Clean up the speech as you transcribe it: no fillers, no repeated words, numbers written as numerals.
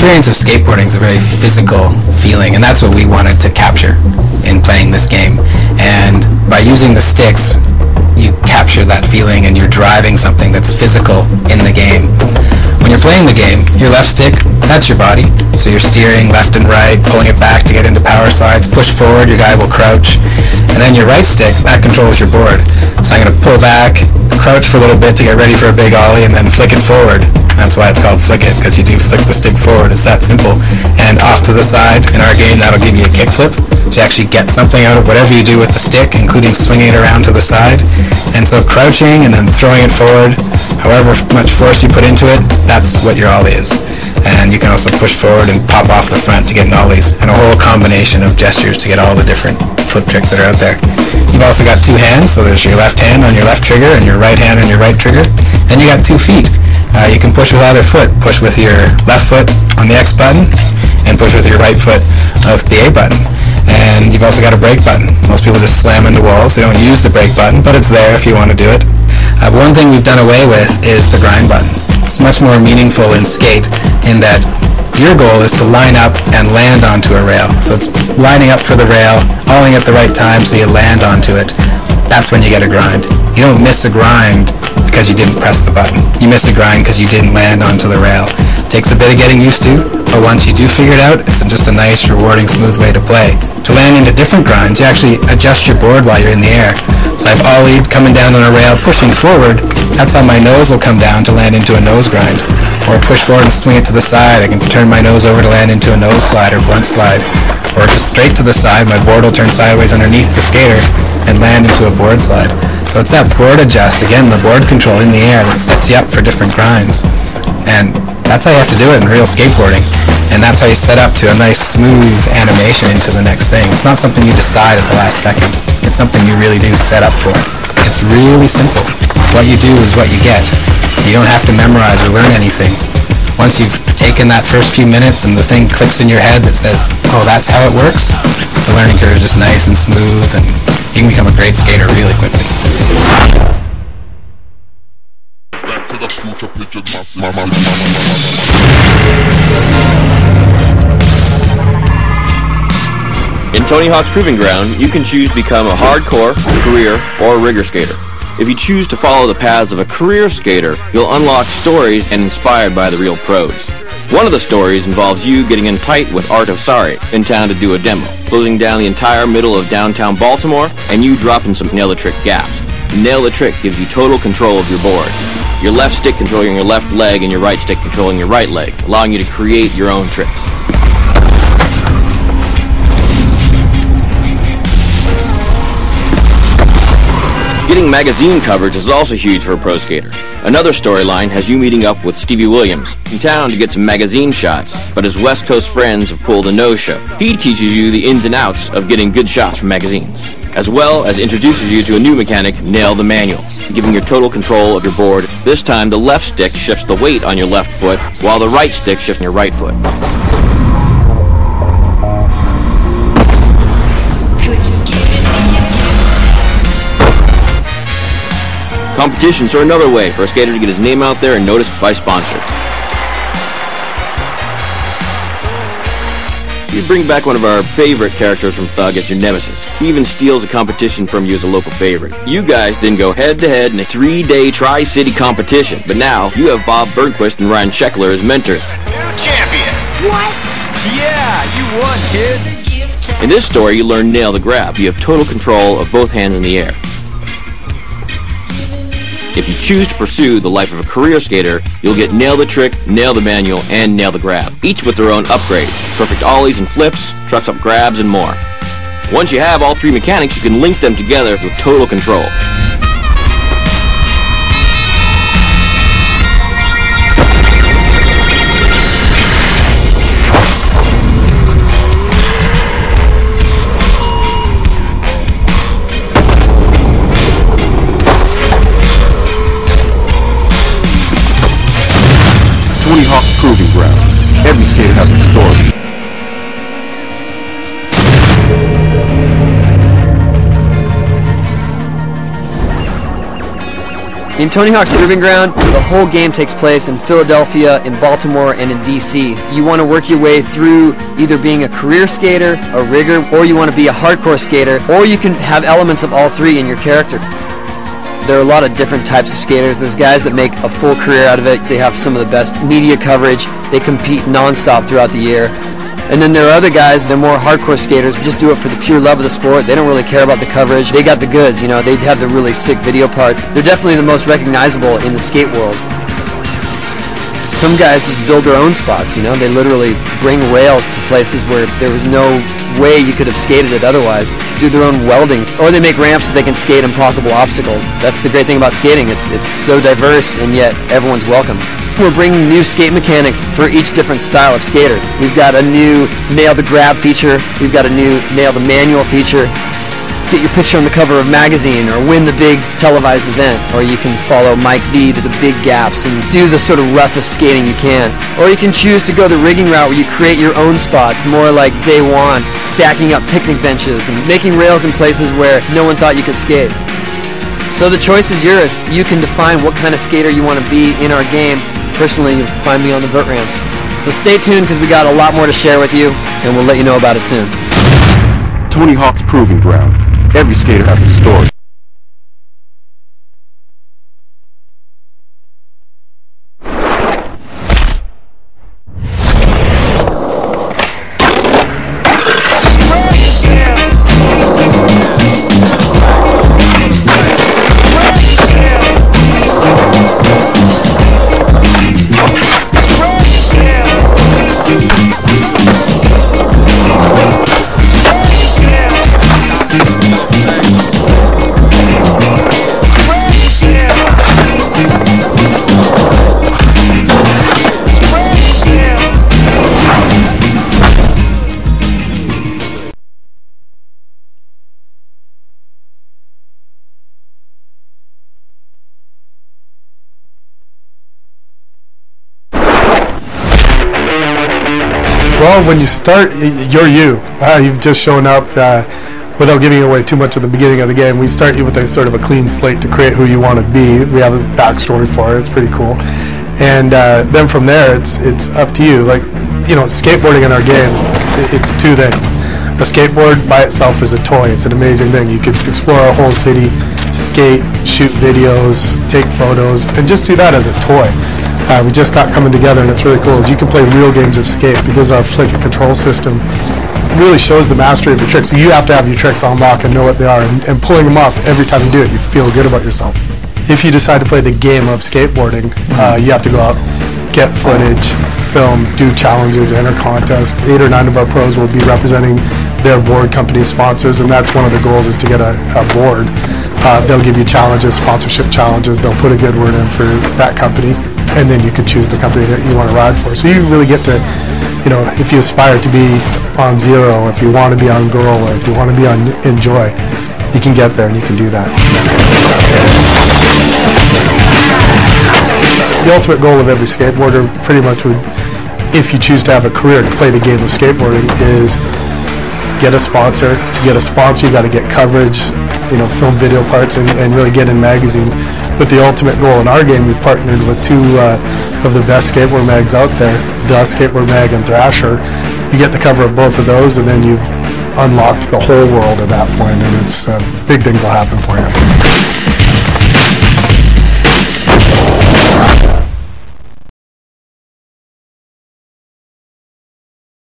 experience of skateboarding is a very physical feeling, and that's what we wanted to capture in playing this game. And by using the sticks, you capture that feeling and you're driving something that's physical in the game. When you're playing the game, your left stick, that's your body. So you're steering left and right, pulling it back to get into power slides. Push forward, your guy will crouch. And then your right stick, that controls your board. So I'm going to pull back, crouch for a little bit to get ready for a big ollie, and then flick it forward. That's why it's called flick it, because you do flick the stick forward. It's that simple. And off to the side, in our game, that'll give you a kick flip. So you actually get something out of whatever you do with the stick, including swinging it around to the side. And so crouching and then throwing it forward, however much force you put into it, that's what your ollie is. And you can also push forward and pop off the front to get ollies, and a whole combination of gestures to get all the different flip tricks that are out there. You've also got two hands, so there's your left hand on your left trigger and your right hand on your right trigger. Then you got 2 feet. You can push with either foot. Push with your left foot on the X button and push with your right foot with the A button. And you've also got a brake button. Most people just slam into walls. They don't use the brake button, but it's there if you want to do it. One thing we've done away with is the grind button. It's much more meaningful in skate in that your goal is to line up and land onto a rail. So it's lining up for the rail, olling at the right time so you land onto it. That's when you get a grind. You don't miss a grind because you didn't press the button. You miss a grind because you didn't land onto the rail. It takes a bit of getting used to, but once you do figure it out, it's just a nice, rewarding, smooth way to play. To land into different grinds, you actually adjust your board while you're in the air. So I've ollied, coming down on a rail, pushing forward. That's how my nose will come down to land into a nose grind. Or push forward and swing it to the side. I can turn my nose over to land into a nose slide or blunt slide. Or just straight to the side, my board will turn sideways underneath the skater and land into a board slide. So it's that board adjust, again, the board control in the air that sets you up for different grinds. And that's how you have to do it in real skateboarding. And that's how you set up to a nice smooth animation into the next thing. It's not something you decide at the last second. It's something you really do set up for. It's really simple. What you do is what you get. You don't have to memorize or learn anything. Once you've taken that first few minutes and the thing clicks in your head that says, oh, that's how it works, the learning curve is just nice and smooth, and you can become a great skater really quickly. Back to the future pictures, In Tony Hawk's Proving Ground, you can choose to become a hardcore, career, or rigger skater. If you choose to follow the paths of a career skater, you'll unlock stories and inspired by the real pros. One of the stories involves you getting in tight with Art of Sorry in town to do a demo, closing down the entire middle of downtown Baltimore, and you dropping some Nail the Trick gaffes. Nail the Trick gives you total control of your board. Your left stick controlling your left leg and your right stick controlling your right leg, allowing you to create your own tricks. Getting magazine coverage is also huge for a pro skater. Another storyline has you meeting up with Stevie Williams in town to get some magazine shots, but his West Coast friends have pulled a no-show. He teaches you the ins and outs of getting good shots from magazines, as well as introduces you to a new mechanic, Nail the Manual, giving you total control of your board. This time the left stick shifts the weight on your left foot, while the right stick shifts your right foot. Competitions are another way for a skater to get his name out there and noticed by sponsors. You bring back one of our favorite characters from Thug as your nemesis. He even steals a competition from you as a local favorite. You guys then go head-to-head in a 3-day Tri-City competition, but now you have Bob Bergquist and Ryan Scheckler as mentors. New champion! What? Yeah, you won, kid! In this story, you learn Nail the Grab. You have total control of both hands in the air. If you choose to pursue the life of a career skater, you'll get Nail the Trick, Nail the Manual, and Nail the Grab, each with their own upgrades, perfect ollies and flips, trucks up grabs, and more. Once you have all 3 mechanics, you can link them together with total control. Tony Hawk's Proving Ground. Every skater has a story. In Tony Hawk's Proving Ground, the whole game takes place in Philadelphia, in Baltimore, and in DC. You want to work your way through either being a career skater, a rigger, or you want to be a hardcore skater, or you can have elements of all three in your character. There are a lot of different types of skaters. There's guys that make a full career out of it. They have some of the best media coverage. They compete non-stop throughout the year. And then there are other guys, they're more hardcore skaters, just do it for the pure love of the sport. They don't really care about the coverage. They got the goods, you know, they have the really sick video parts. They're definitely the most recognizable in the skate world. Some guys just build their own spots, you know, they literally bring rails to places where there was no way you could have skated it otherwise. Do their own welding, or they make ramps so they can skate impossible obstacles. That's the great thing about skating, it's so diverse and yet everyone's welcome. We're bringing new skate mechanics for each different style of skater. We've got a new nail the grab feature, we've got a new nail the manual feature. Get your picture on the cover of a magazine or win the big televised event, or you can follow Mike V to the big gaps and do the sort of roughest skating you can. Or you can choose to go the rigging route where you create your own spots, more like Day One, stacking up picnic benches and making rails in places where no one thought you could skate. So the choice is yours. You can define what kind of skater you want to be in our game. Personally, you'll find me on the vert ramps. So stay tuned because we got a lot more to share with you, and we'll let you know about it soon. Tony Hawk's Proving Ground. Every skater has a story. Well, when you start, you're you. You've just shown up without giving away too much at the beginning of the game. We start you with a sort of a clean slate to create who you want to be. We have a backstory for it. It's pretty cool. And then from there, it's up to you. Like, you know, skateboarding in our game, it's two things. A skateboard by itself is a toy. It's an amazing thing. You could explore a whole city, skate, shoot videos, take photos, and just do that as a toy. We just got coming together, and it's really cool. Is you can play real games of skate because our flick and control system really shows the mastery of your tricks. So you have to have your tricks on lock and know what they are, and pulling them off every time you do it, you feel good about yourself. If you decide to play the game of skateboarding, you have to go out, get footage, film, do challenges, enter contests. 8 or 9 of our pros will be representing their board company sponsors, and that's one of the goals, is to get a board. They'll give you challenges, sponsorship challenges. They'll put a good word in for that company, and then you can choose the company that you want to ride for. So you really get to, you know, if you aspire to be on Zero, if you want to be on Girl, or if you want to be on Enjoy, you can get there and you can do that. The ultimate goal of every skateboarder pretty much would, if you choose to have a career to play the game of skateboarding, is get a sponsor. To get a sponsor, you got to get coverage, you know, film video parts, and really get in magazines. But the ultimate goal in our game, we've partnered with 2 of the best skateboard mags out there, The Skateboard Mag and Thrasher. You get the cover of both of those, and then you've unlocked the whole world at that point, and it's big things will happen for you.